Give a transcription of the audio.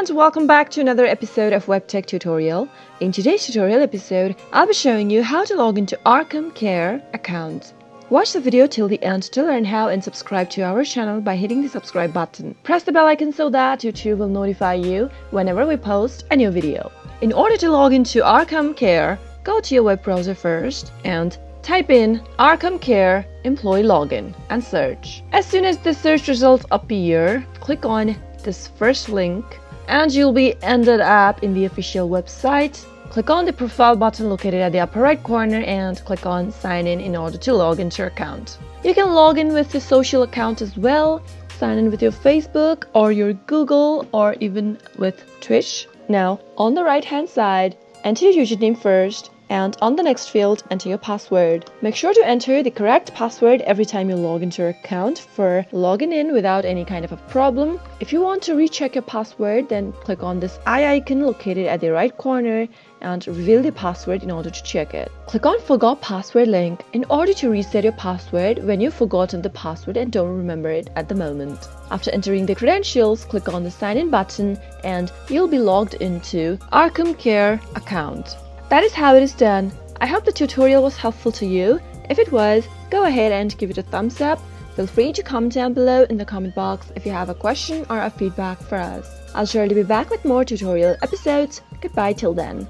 and welcome back to another episode of WebTech Tutorial. In today's tutorial episode, I'll be showing you how to log into Arkham Care account. Watch the video till the end to learn how and subscribe to our channel by hitting the subscribe button. Press the bell icon so that YouTube will notify you whenever we post a new video. In order to log into Arkham Care, go to your web browser first and type in Arkham Care employee login and search. As soon as the search results appear, click on this first link and you'll be ended up in the official website. Click on the profile button located at the upper right corner and click on sign in order to log into your account. You can log in with the social account as well, sign in with your Facebook or your Google or even with Twitch. Now on the right hand side, enter your username first, and on the next field, enter your password. Make sure to enter the correct password every time you log into your account for logging in without any kind of a problem. If you want to recheck your password, then click on this eye icon located at the right corner and reveal the password in order to check it. Click on Forgot Password link in order to reset your password when you've forgotten the password and don't remember it at the moment. After entering the credentials, click on the sign in button and you'll be logged into Arkham Care account. That is how it is done. I hope the tutorial was helpful to you. If it was, go ahead and give it a thumbs up. Feel free to comment down below in the comment box if you have a question or a feedback for us. I'll surely be back with more tutorial episodes. Goodbye till then.